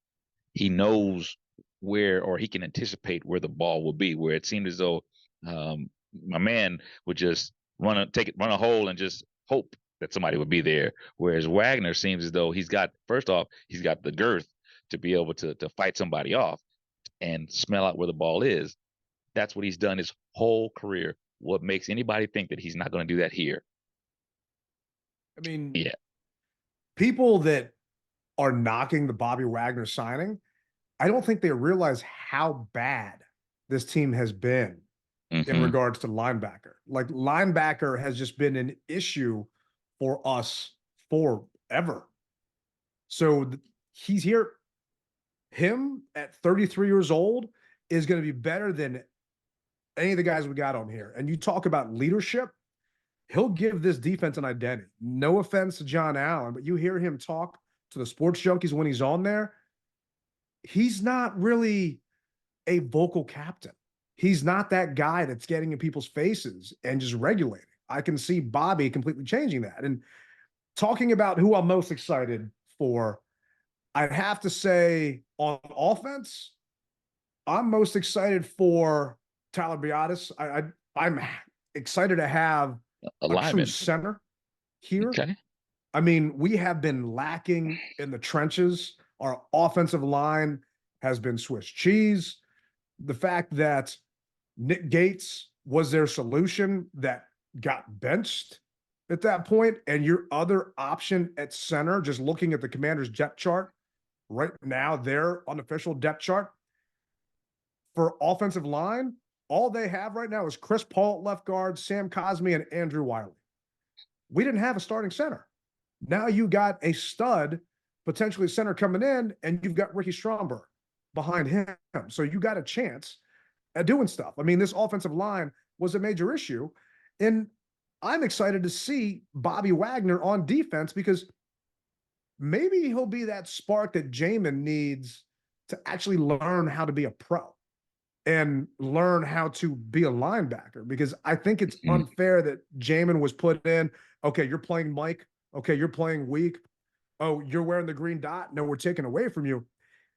Speaker 4: He knows where, or he can anticipate where the ball will be, where it seemed as though my man would just run a hole and just hope that somebody would be there. Whereas Wagner seems as though he's got the girth to be able to fight somebody off and smell out where the ball is. That's what he's done his whole career. What makes anybody think that he's not going to do that here?
Speaker 3: I mean,
Speaker 4: Yeah.
Speaker 3: people that are knocking the Bobby Wagner signing, I don't think they realize how bad this team has been in regards to linebacker. Like, linebacker has just been an issue for us forever. So he's here. Him at 33 years old is going to be better than any of the guys we got on here. And you talk about leadership, he'll give this defense an identity. No offense to John Allen, but you hear him talk to the sports junkies when he's on there. He's not really a vocal captain. He's not that guy that's getting in people's faces and just regulating. I can see Bobby completely changing that. And talking about who I'm most excited for, I'd have to say on offense, I'm most excited for Tyler Biadasz. I'm excited to have a true center here.
Speaker 4: Okay.
Speaker 3: I mean, we have been lacking in the trenches. Our offensive line has been Swiss cheese. The fact that Nick Gates was their solution that got benched at that point, and your other option at center, just looking at the Commanders' depth chart right now, their unofficial depth chart for offensive line, all they have right now is Chris Paul at left guard, Sam Cosmi, and Andrew Wiley. We didn't have a starting center. Now you got a stud, potentially center coming in, and you've got Ricky Stromberg behind him. So you got a chance at doing stuff. I mean, this offensive line was a major issue. And I'm excited to see Bobby Wagner on defense, because maybe he'll be that spark that Jamin needs to actually learn how to be a pro and learn how to be a linebacker, because I think it's unfair that Jamin was put in. Okay, you're playing Mike. Okay, you're playing weak. Oh, you're wearing the green dot. No, we're taking away from you.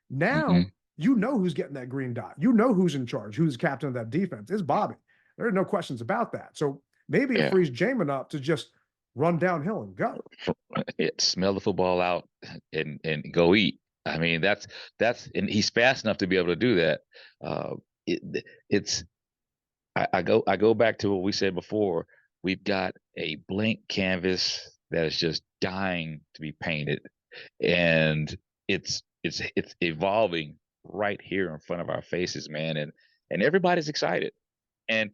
Speaker 3: Now you know who's getting that green dot. You know who's in charge, who's captain of that defense. It's Bobby. There are no questions about that. So maybe it frees Jamin up to just run downhill and go.
Speaker 4: Smell the football out and go eat. I mean, that's and he's fast enough to be able to do that. I go back to what we said before. We've got a blank canvas that is just dying to be painted, and it's evolving right here in front of our faces, man. And everybody's excited. And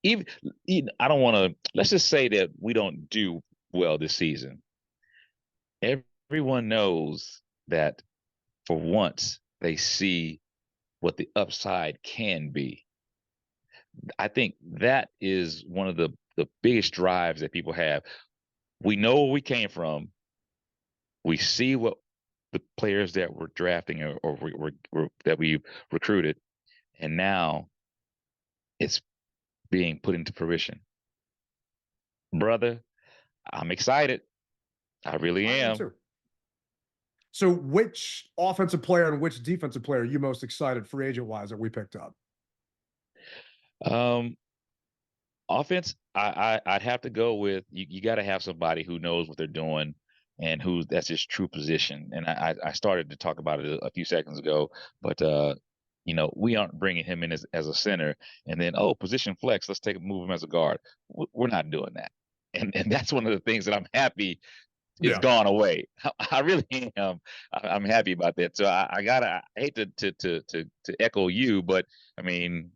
Speaker 4: even I don't want to. Let's just say that we don't do well this season. Everyone knows that for once they see what the upside can be. I think that is one of the biggest drives that people have. We know where we came from. We see what the players that we're drafting or that we recruited, and now it's being put into fruition. Brother, I'm excited. I really am.
Speaker 3: Too. So which offensive player and which defensive player are you most excited free agent wise that we picked up?
Speaker 4: Offense, I'd have to go with you got to have somebody who knows what they're doing and that's his true position. And I started to talk about it a few seconds ago, but we aren't bringing him in as a center and then, position flex, let's move him as a guard. We're not doing that. And that's one of the things that I'm happy it's gone away. I really am. I'm happy about that. So I hate to echo you, but I mean,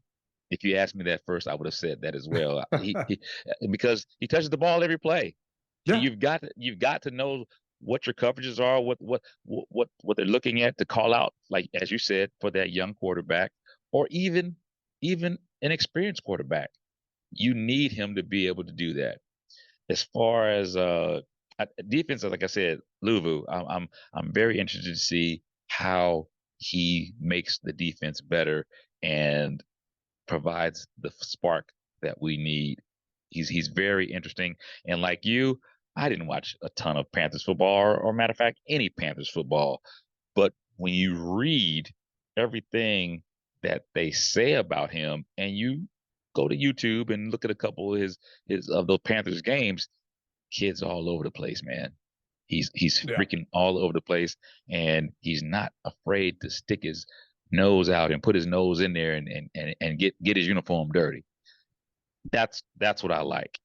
Speaker 4: if you asked me that first, I would have said that as well. Because he touches the ball every play. Yeah. You've got to know what your coverages are, what they're looking at to call out, like as you said, for that young quarterback, or even an experienced quarterback. You need him to be able to do that. As far as defense, like I said, Luvu, I'm very interested to see how he makes the defense better and provides the spark that we need. He's very interesting, and like you, I didn't watch a ton of Panthers football, or matter of fact, any Panthers football. But when you read everything that they say about him, and you go to YouTube and look at a couple of his of those Panthers games, kids all over the place, man. He's
Speaker 3: Yeah.
Speaker 4: freaking all over the place, and he's not afraid to stick his nose out and put his nose in there and get his uniform dirty. That's what I like.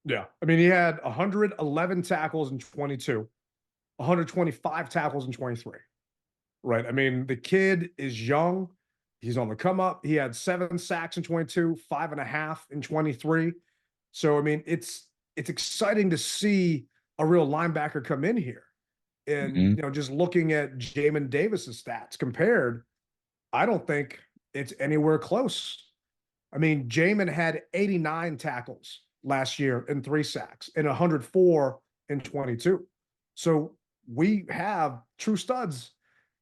Speaker 3: Yeah. I mean, he had 111 tackles in 22, 125 tackles in 23. Right. I mean, the kid is young. He's on the come up. He had 7 sacks in 22, 5.5 in 23. So I mean, it's exciting to see a real linebacker come in here. And
Speaker 4: Hmm.
Speaker 3: just looking at Jamin Davis's stats compared, I don't think it's anywhere close. I mean, Jamin had 89 tackles last year and 3 sacks and 104 in 22. So we have true studs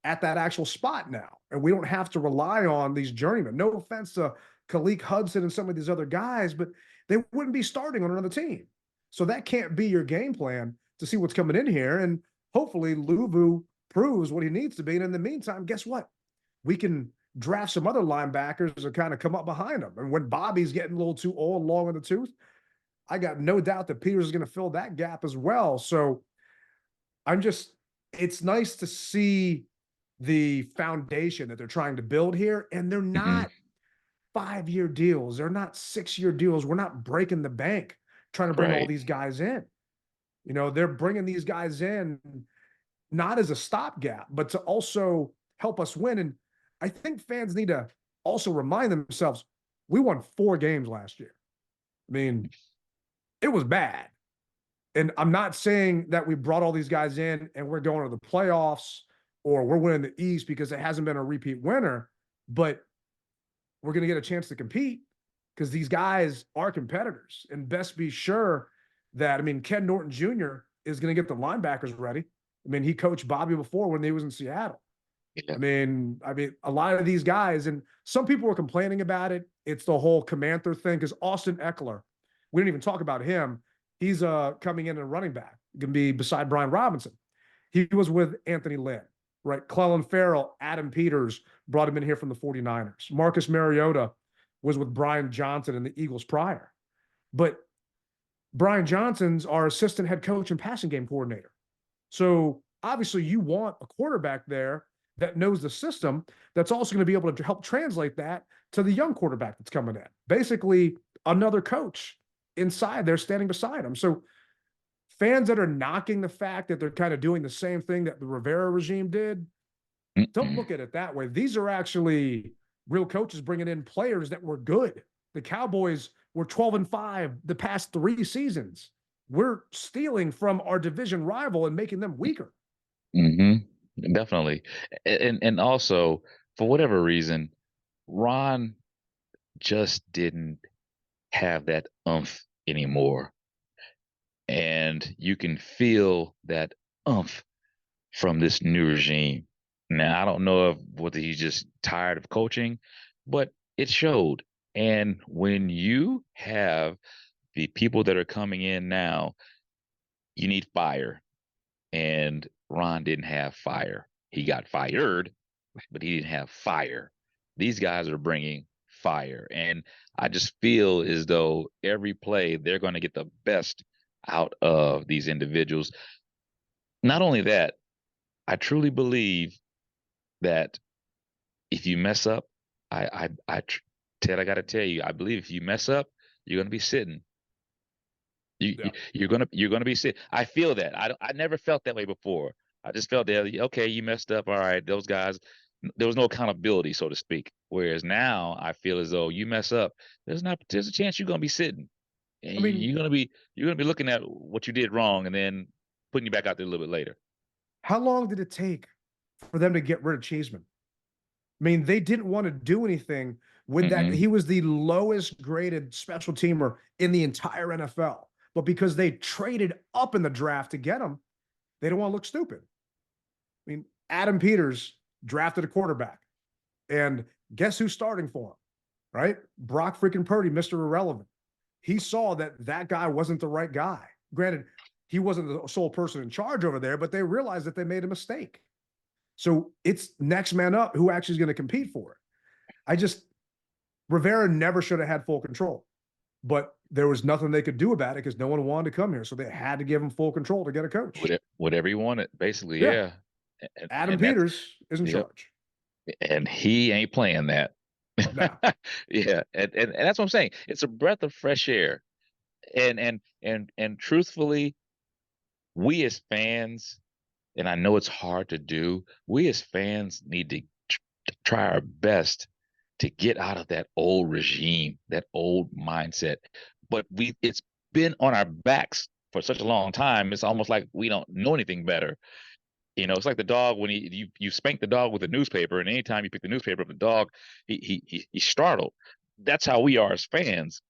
Speaker 3: at that actual spot now. And we don't have to rely on these journeymen. No offense to Khaleke Hudson and some of these other guys, but they wouldn't be starting on another team. So that can't be your game plan to see what's coming in here. And hopefully Luvu proves what he needs to be. And in the meantime, guess what? We can draft some other linebackers to kind of come up behind him. And when Bobby's getting a little too old, long in the tooth, I got no doubt that Peters is going to fill that gap as well. So it's nice to see the foundation that they're trying to build here. And they're
Speaker 4: Hmm.
Speaker 3: not 5-year deals. They're not 6-year deals. We're not breaking the bank trying to bring all
Speaker 4: Right.
Speaker 3: these guys in. They're bringing these guys in not as a stopgap, but to also help us win. And I think fans need to also remind themselves we won 4 games last year. I mean, it was bad. And I'm not saying that we brought all these guys in and we're going to the playoffs or we're winning the East because it hasn't been a repeat winner, but we're going to get a chance to compete because these guys are competitors. And best be sure that, I mean, Ken Norton Jr. is going to get the linebackers ready. I mean, he coached Bobby before when he was in Seattle.
Speaker 4: Yeah.
Speaker 3: I mean, a lot of these guys, and some people were complaining about it. It's the whole Commander thing because Austin Eckler, we didn't even talk about him. He's coming in and running back, going to be beside Brian Robinson. He was with Anthony Lynn, right? Clellan Ferrell, Adam Peters brought him in here from the 49ers. Marcus Mariota was with Brian Johnson and the Eagles prior. But Brian Johnson's our assistant head coach and passing game coordinator. So obviously you want a quarterback there that knows the system that's also going to be able to help translate that to the young quarterback that's coming in. Basically, another coach inside there standing beside him. So fans that are knocking the fact that they're kind of doing the same thing that the Rivera regime did, don't
Speaker 4: Mm-mm.
Speaker 3: look at it that way. These are actually real coaches bringing in players that were good. The Cowboys were 12-5 the past 3 seasons. We're stealing from our division rival and making them weaker.
Speaker 4: Hmm. Definitely. And also, for whatever reason, Ron just didn't have that umph anymore. And you can feel that umph from this new regime. Now, I don't know if whether he's just tired of coaching, but it showed. And when you have the people that are coming in now, you need fire. And Ron didn't have fire. He got fired, but he didn't have fire. These guys are bringing fire. And I just feel as though every play they're going to get the best out of these individuals. Not only that, I truly believe that if you mess up, Ted, I got to tell you, I believe if you mess up, you're going to be sitting.
Speaker 3: Yeah.
Speaker 4: You're gonna be sitting. I feel that. I never felt that way before. I just felt that okay, you messed up. All right, those guys. There was no accountability, so to speak. Whereas now, I feel as though you mess up, there's a chance you're gonna be sitting, and
Speaker 3: I mean,
Speaker 4: you're gonna be looking at what you did wrong, and then putting you back out there a little bit later.
Speaker 3: how long did it take for them to get rid of Cheeseman? I mean, they didn't want to do anything with that.
Speaker 4: Mm-mm,
Speaker 3: He was the lowest graded special teamer in the entire NFL. But because they traded up in the draft to get him, they don't want to look stupid. I mean, Adam Peters drafted a quarterback. And guess who's starting for him? Right? Brock freaking Purdy, Mr. Irrelevant. He saw that that guy wasn't the right guy. Granted, he wasn't the sole person in charge over there, but they realized that they made a mistake. So it's next man up who actually is going to compete for it. Rivera never should have had full control, but there was nothing they could do about it because no one wanted to come here. So they had to give him full control to get a coach.
Speaker 4: Whatever he wanted, basically.
Speaker 3: Yeah.
Speaker 4: Yeah.
Speaker 3: Adam Peters is in charge.
Speaker 4: And he ain't playing that.
Speaker 3: No.
Speaker 4: Yeah. And that's what I'm saying. It's a breath of fresh air. And truthfully, we as fans, and I know it's hard to do, we as fans need to try our best to get out of that old regime, that old mindset. But it's been on our backs for such a long time. It's almost like we don't know anything better. It's like the dog when you spank the dog with a newspaper, and anytime you pick the newspaper up, the dog he's startled. That's how we are as fans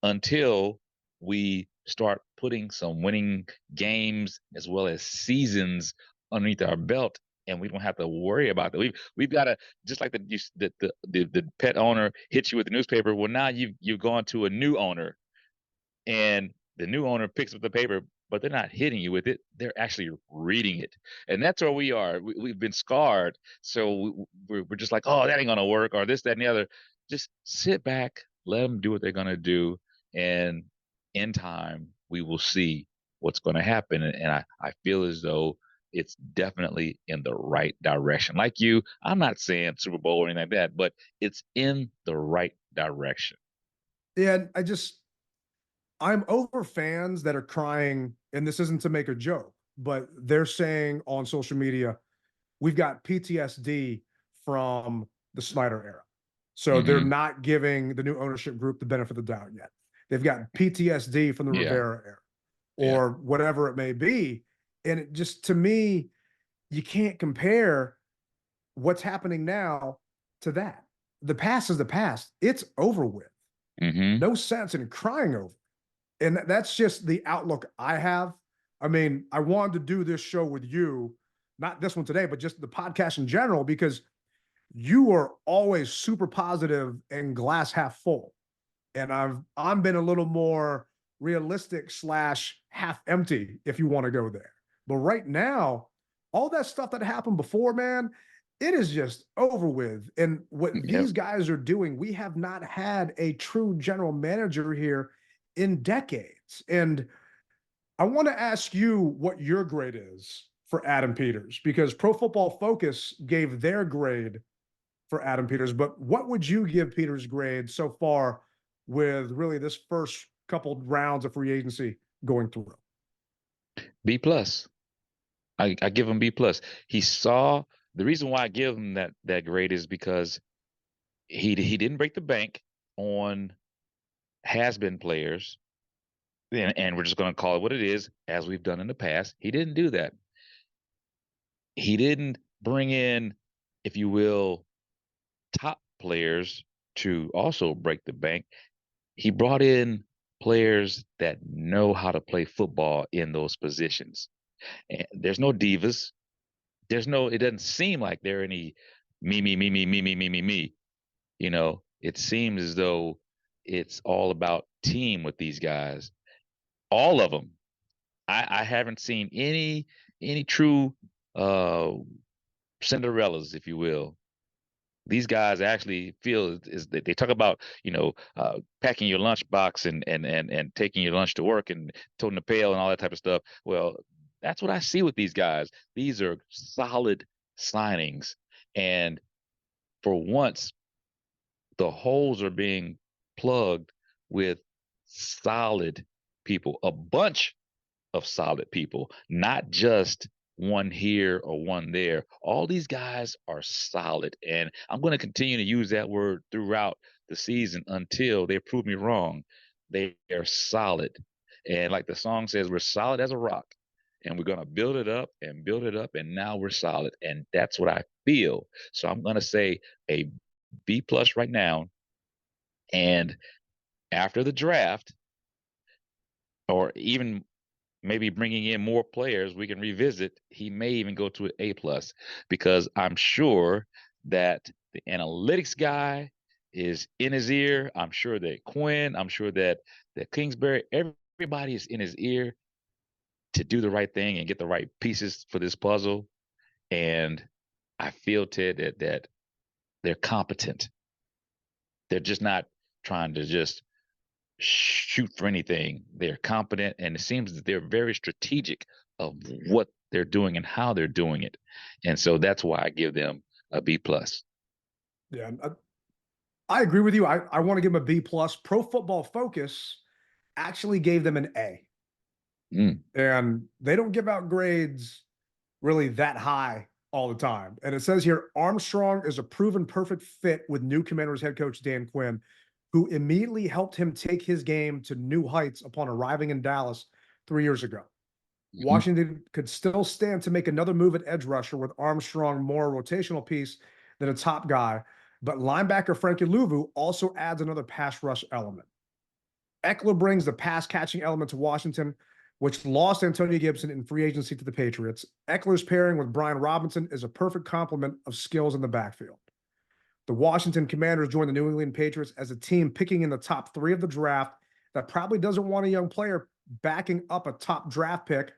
Speaker 4: until we start putting some winning games as well as seasons underneath our belt, and we don't have to worry about that. We've got to, just like the pet owner hits you with the newspaper. Well, now you've gone to a new owner, and the new owner picks up the paper, but they're not hitting you with it. They're actually reading it. And that's where we are. We've been scarred. So we're just like, oh, that ain't going to work, or this, that, and the other. Just sit back, let them do what they're going to do. And in time, we will see what's going to happen. And I feel as though it's definitely in the right direction. Like you, I'm not saying Super Bowl or anything like that, but it's in the right direction.
Speaker 3: Yeah, I'm over fans that are crying, and this isn't to make a joke, but they're saying on social media, we've got PTSD from the Snyder era. So they're not giving the new ownership group the benefit of the doubt yet. They've got PTSD from the Rivera era or whatever it may be. And it just, to me, you can't compare what's happening now to that. The past is the past. It's over with. No sense in crying over. And that's just the outlook I have. I mean, I wanted to do this show with you, not this one today, but just the podcast in general, because you are always super positive and glass half full. And I'm been a little more realistic / half empty, if you want to go there. But right now, all that stuff that happened before, man, it is just over with. And what these guys are doing, we have not had a true general manager here in decades. And I want to ask you what your grade is for Adam Peters, because Pro Football Focus gave their grade for Adam Peters. But what would you give Peters' grade so far with really this first couple rounds of free agency going through?
Speaker 4: B plus. I give him B plus. He saw the reason why I give him that grade is because he didn't break the bank on has-been players, and we're just going to call it what it is, as we've done in the past. He didn't do that. He didn't bring in, if you will, top players to also break the bank. He brought in players that know how to play football in those positions. And there's no divas. It doesn't seem like there are any me. It seems as though it's all about team with these guys. All of them. I haven't seen any true Cinderellas, if you will. These guys actually feel is that they talk about, packing your lunchbox and taking your lunch to work and toting the pail and all that type of stuff. Well, that's what I see with these guys. These are solid signings. And for once, the holes are being plugged with solid people, a bunch of solid people, not just one here or one there. All these guys are solid. And I'm going to continue to use that word throughout the season until they prove me wrong. They are solid. And like the song says, we're solid as a rock. And we're going to build it up and build it up. And now we're solid. And that's what I feel. So I'm going to say a B plus right now. And after the draft, or even maybe bringing in more players we can revisit, he may even go to an A plus, because I'm sure that the analytics guy is in his ear. I'm sure that Quinn, I'm sure that Kingsbury, everybody is in his ear. to do the right thing and get the right pieces for this puzzle. And I feel, Ted, that they're competent. They're just not trying to just shoot for anything. They're competent, and it seems that they're very strategic of what they're doing and how they're doing it. And so that's why I give them a B plus.
Speaker 3: Yeah, I agree with you. I want to give them a B plus. Pro Football Focus actually gave them an A. And they don't give out grades really that high all the time. And it says here, Armstrong is a proven perfect fit with new Commanders head coach Dan Quinn, who immediately helped him take his game to new heights upon arriving in Dallas 3 years ago. Washington could still stand to make another move at edge rusher with Armstrong more a rotational piece than a top guy, but linebacker Frankie Louvu also adds another pass rush element. Eckler brings the pass catching element to Washington, which lost Antonio Gibson in free agency to the Patriots. Eckler's pairing with Brian Robinson is a perfect complement of skills in the backfield. The Washington Commanders joined the New England Patriots as a team picking in the top 3 of the draft that probably doesn't want a young player backing up a top draft pick,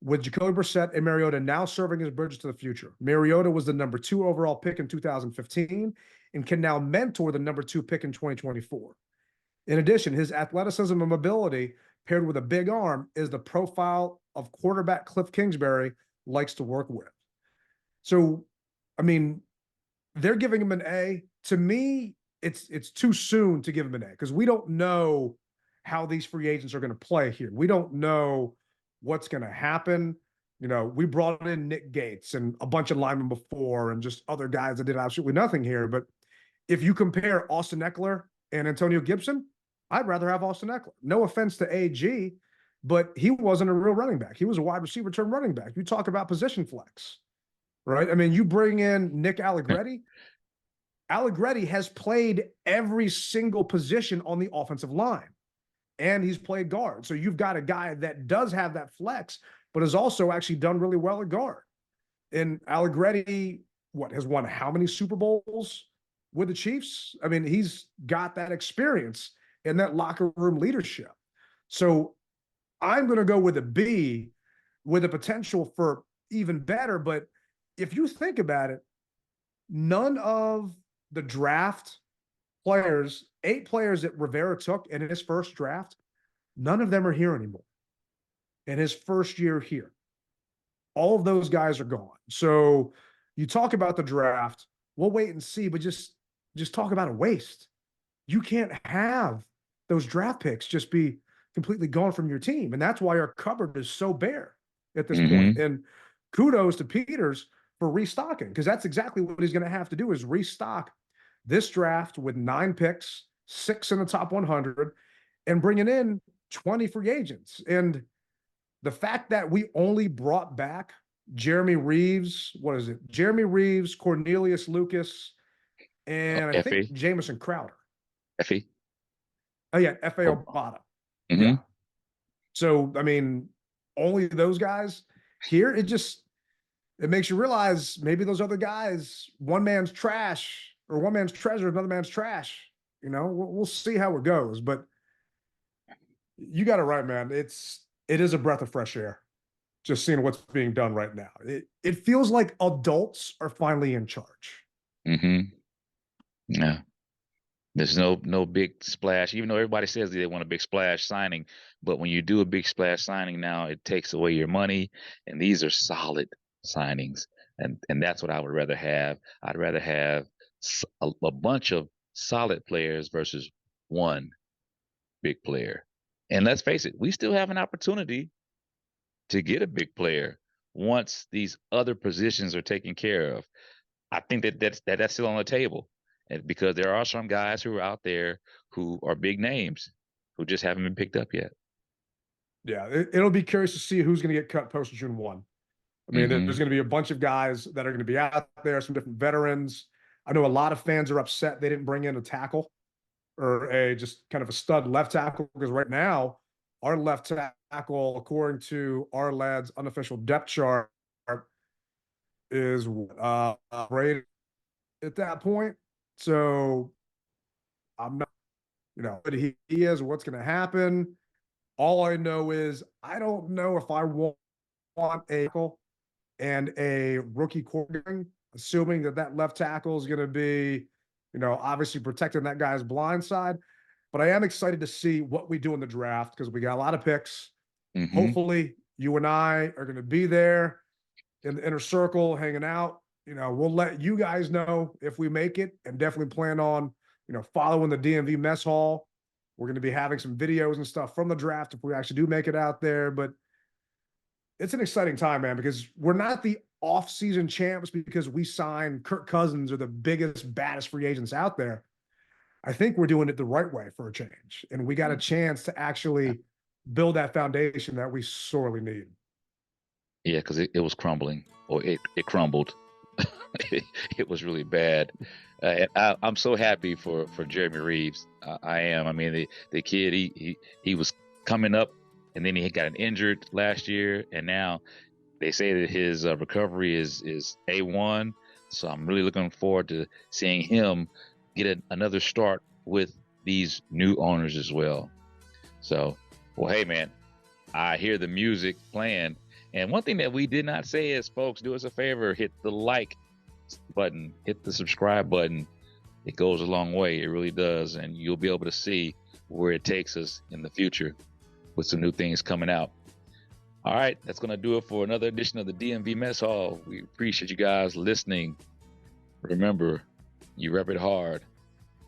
Speaker 3: with Jacoby Brissett and Mariota now serving as bridges to the future. Mariota was the number 2 overall pick in 2015 and can now mentor the number 2 pick in 2024. In addition, his athleticism and mobility paired with a big arm is the profile of quarterback Cliff Kingsbury likes to work with. So, I mean, they're giving him an A. To me, it's too soon to give him an A because we don't know how these free agents are going to play here. We don't know what's going to happen. You know, we brought in Nick Gates and a bunch of linemen before and just other guys that did absolutely nothing here. But if you compare Austin Eckler and Antonio Gibson, I'd rather have Austin Eckler. No offense to AG, but he wasn't a real running back. He was a wide receiver turned running back. You talk about position flex, right? I mean, you bring in Nick Allegretti. Allegretti has played every single position on the offensive line, and he's played guard. So you've got a guy that does have that flex, but has also actually done really well at guard. And Allegretti, has won how many Super Bowls with the Chiefs? I mean, he's got that experience and that locker room leadership. So I'm going to go with a B with the potential for even better. But if you think about it, none of the draft players, 8 players that Rivera took in his first draft, none of them are here anymore in his first year here. All of those guys are gone. So you talk about the draft, we'll wait and see, but just talk about a waste. You can't have those draft picks just be completely gone from your team. And that's why our cupboard is so bare at this point. And kudos to Peters for restocking, because that's exactly what he's going to have to do is restock this draft with 9 picks, 6 in the top 100, and bringing in 20 free agents. And the fact that we only brought back Jeremy Reeves, Jeremy Reeves, Cornelius Lucas, and I think Jamison Crowder.
Speaker 4: Effie.
Speaker 3: Oh, yeah, F.A. Obata. Yeah. So, I mean, only those guys here, it makes you realize maybe those other guys, one man's trash or one man's treasure, another man's trash. You know, we'll see how it goes. But you got it right, man. It is a breath of fresh air just seeing what's being done right now. It feels like adults are finally in charge.
Speaker 4: Yeah. There's no big splash, even though everybody says they want a big splash signing. But when you do a big splash signing now, it takes away your money. And these are solid signings. And that's what I would rather have. I'd rather have a bunch of solid players versus one big player. And let's face it, we still have an opportunity to get a big player once these other positions are taken care of. I think that's still on the table. And because there are some guys who are out there who are big names who just haven't been picked up yet.
Speaker 3: Yeah, it'll be curious to see who's going to get cut post June 1. I mean, there's going to be a bunch of guys that are going to be out there, some different veterans. I know a lot of fans are upset they didn't bring in a tackle or just kind of a stud left tackle, because right now our left tackle, according to our lad's unofficial depth chart, is rated at that point. So I'm not, but he is what's going to happen. All I know is I don't know if I want a tackle and a rookie quarterback, assuming that that left tackle is going to be, obviously protecting that guy's blind side. But I am excited to see what we do in the draft because we got a lot of picks.
Speaker 4: Hmm.
Speaker 3: Hopefully, you and I are going to be there in the inner circle hanging out. We'll let you guys know if we make it, and definitely plan on, following the DMV Mess Hall. We're going to be having some videos and stuff from the draft if we actually do make it out there. But it's an exciting time, man, because we're not the off-season champs because we signed Kirk Cousins or the biggest, baddest free agents out there. I think we're doing it the right way for a change, and we got a chance to actually build that foundation that we sorely need.
Speaker 4: Yeah, because it was crumbling, or it crumbled. It was really bad. And I'm so happy for Jeremy Reeves. I am. I mean, the kid, he was coming up, and then he got injured last year, and now they say that his recovery is A1. So I'm really looking forward to seeing him get another start with these new owners as well. So, well, hey, man, I hear the music playing. And one thing that we did not say is, folks, do us a favor, hit the like button, hit the subscribe button. It goes a long way. It really does. And you'll be able to see where it takes us in the future with some new things coming out. All right, that's going to do it for another edition of the DMV Mess Hall. We appreciate you guys listening. Remember, you rep it hard,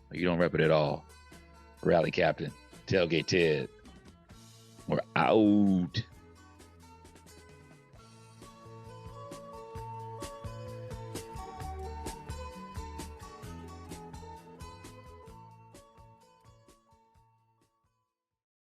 Speaker 4: or you don't rep it at all. Rally Captain, Tailgate Ted. We're out.